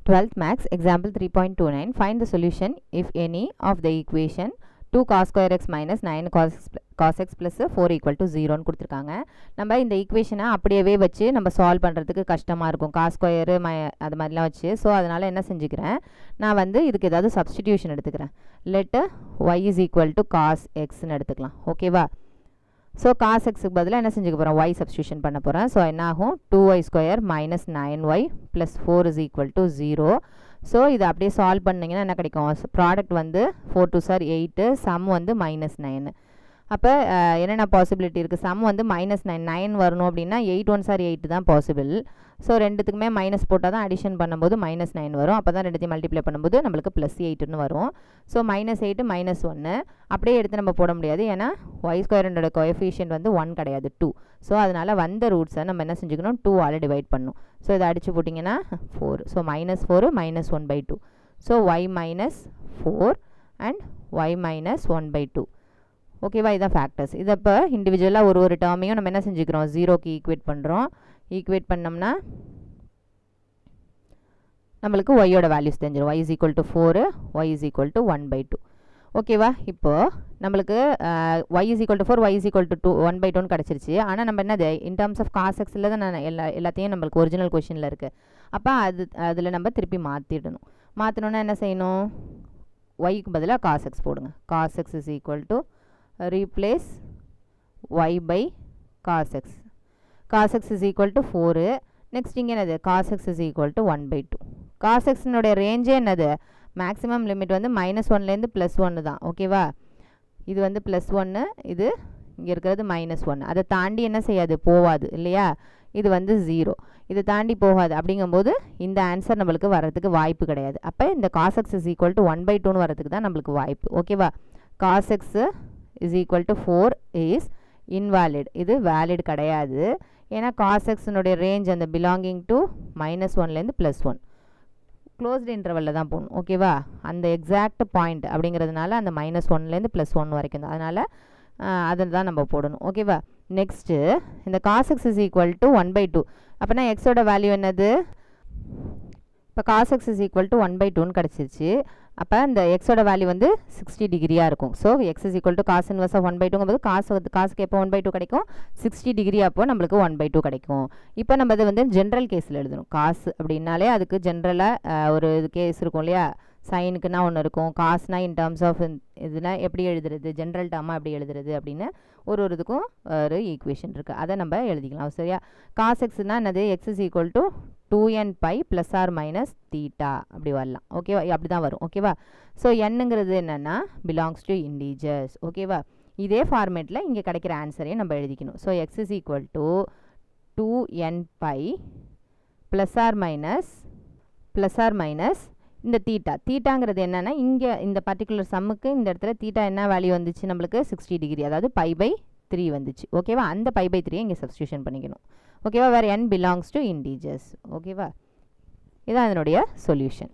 12th max example 3.29 find the solution if any of the equation 2 cos square x minus 9 cos x plus 4 equal to 0 னு கொடுத்திருக்காங்க. நம்ம இந்த ஈக்குவேஷனை அப்படியே வச்சு நம்ம சால்வ் பண்ணுறதுக்கு கஷ்டமாக இருக்கும், காஸ் ஸ்கொயரு அது மாதிரிலாம் வச்சு. ஸோ அதனால் என்ன செஞ்சுக்கிறேன், நான் வந்து இதுக்கு ஏதாவது சப்ஸ்டிடியூஷன் எடுத்துக்கிறேன். Let y is equal to cos xன்னு எடுத்துக்கலாம். ஓகேவா? ஸோ காஸ் எக்ஸுக்கு பதிலாக என்ன செஞ்சுக்க போகிறோம், y சப்ஸ்டியூஷன் பண்ண போகிறேன். ஸோ என்ன ஆகும், 2y square minus 9y plus 4 is equal to 0. So இதை அப்படியே சால்வ் பண்ணிங்கன்னா என்ன கிடைக்கும், ப்ராடக்ட் வந்து 4 2 சார் 8, சம் வந்து -9. அப்போ என்னென்ன பாசிபிலிட்டி இருக்குது, சம் வந்து -9 வரணும் அப்படின்னா 8 1 சார் 8 தான் பாசிபிள். ஸோ ரெண்டுத்துக்குமே மைனஸ் போட்டால் தான் அடிஷன் பண்ணும்போது -9 வரும். அப்போ தான் ரெண்டுத்தையும் மல்டிப்ளை பண்ணும்போது நம்மளுக்கு +8ன்னு வரும். ஸோ -8 -1 அப்படியே எடுத்து நம்ம போட முடியாது, ஏன்னா y ஸ்கொயரோட கோஎஃபிஷியன்ட் வந்து 1 கிடையாது 2. ஸோ அதனால் வந்த ரூட்ஸை நம்ம என்ன செஞ்சுக்கணும், 2ஆல் டிவைட் பண்ணணும். ஸோ இதை அடித்து போட்டிங்கன்னா 4. So -4 -1/2. So y -4 and y -1/2. ஓகேவா? இதான் ஃபேக்டர்ஸ். இதை இப்போ இண்டிவிஜுவலாக ஒரு டேர்மையும் நம்ம என்ன செஞ்சுக்கிறோம், 0க்கு ஈக்குவேட் பண்ணுறோம். ஈக்குவேட் பண்ணோம்னா நம்மளுக்கு ஒய்யோட வேல்யூஸ் தெரிஞ்சிடும். y is equal to 4, y is equal to 1/2. ஓகேவா? இப்போது நம்மளுக்கு y is equal to 4, y is equal to 1/2 கிடச்சிருச்சு. ஆனால் நம்ம என்னது இன் டர்ம்ஸ் ஆஃப் காஸ் எக்ஸில் தான் எல்லாத்தையும் நம்மளுக்கு ஒரிஜினல் கொஷினில் இருக்குது. அப்போ அதில் நம்ம திருப்பி மாற்றிடணும். மாற்றணுன்னா என்ன செய்யணும், yக்கு பதிலாக காஸ் எக்ஸ் போடுங்க. Cos x is equal to replace y by cos x. cos x is equal to 4. next இங்கே என்னது, cos x is equal to 1/2. cos x னுடைய ரேஞ்சே என்னது, மேக்ஸிமம் லிமிட் வந்து -1லேருந்து +1 தான். ஓகேவா? இது வந்து +1, இது இங்கே இருக்கிறது -1. அதை தாண்டி என்ன செய்யாது, போகாது இல்லையா? இது வந்து 0, இதை தாண்டி போகாது. அப்படிங்கும்போது இந்த ஆன்சர் நம்மளுக்கு வர்றதுக்கு வாய்ப்பு கிடையாது. அப்போ இந்த cos x is equal to 1/2ன்னு வரதுக்கு தான் நம்மளுக்கு வாய்ப்பு. ஓகேவா? cos x is equal to 4 is invalid. இது வேலிட் கிடையாது, ஏன்னா cos x னுடைய ரேஞ்ச் அந்த பிலாங்கிங் டு -1லேருந்து +1 க்ளோஸ்டு இன்டர்வலில் தான் போகணும். ஓகேவா? அந்த எக்ஸாக்ட் பாயிண்ட் அப்படிங்கிறதுனால அந்த -1லேருந்து +1 வரைக்கும் தான், அதனால் அதில் தான் நம்ம போடணும். ஓகேவா? நெக்ஸ்ட்டு இந்த cos x is equal to 1/2. அப்போனா எக்ஸோட வேல்யூ என்னது, இப்போ cos x is equal to 1/2ன்னு கிடச்சிருச்சு. அப்போ இந்த எக்ஸோட வேல்யூ வந்து 60 டிகிரியாக இருக்கும். So x is equal to cos inverse of 1/2ங்கும்போது காசுக்கு எப்போ 1/2 கிடைக்கும், 60 டிகிரி அப்போ நம்மளுக்கு 1/2 கிடைக்கும். இப்போ நம்ம இது வந்து ஜென்ரல் கேஸில் எழுதணும். காசு அப்படின்னாலே அதுக்கு ஜென்ரலாக ஒரு கேஸ் இருக்கும் இல்லையா, சைனுக்குன்னா ஒன்று இருக்கும், காசுனா இன் டர்ம்ஸ் ஆஃப் இதுனா எப்படி எழுதுறது, ஜென்ரல் டேர்மாக எப்படி எழுதுறது அப்படின்னு ஒரு இதுக்கும் ஒரு ஈக்குவேஷன் இருக்குது, அதை நம்ம எழுதிக்கலாம். சரியா? காஸ் எக்ஸ்னா என்னது, x is equal to 2n pi plus or minus theta அப்படி வரலாம். ஓகேவா? அப்படி தான் வரும். ஓகேவா? ஸோ என்னங்கிறது என்னென்னா பிலாங்ஸ் டு இண்டீஜர்ஸ். ஓகேவா? இதே ஃபார்மேட்டில் இங்கே கிடைக்கிற ஆன்சரையும் நம்ம எழுதிக்கணும். So x is equal to 2n pi plus or minus இந்த தீட்டாங்கிறது என்னென்னா, இங்கே இந்த பர்டிகுலர் சம்முக்கு இந்த இடத்துல தீட்டா என்ன வேல்யூ வந்துச்சு நம்மளுக்கு, 60 டிகிரி, அதாவது π/3 வந்துச்சு. ஓகேவா? அந்த π/3 இங்கே சப்ஸ்டியூஷன் பண்ணிக்கணும். ஓகேவா? வேறு n பிலாங்ஸ் டு இண்டீஜர்ஸ். ஓகேவா? இதான் அதனுடைய சொல்யூஷன்.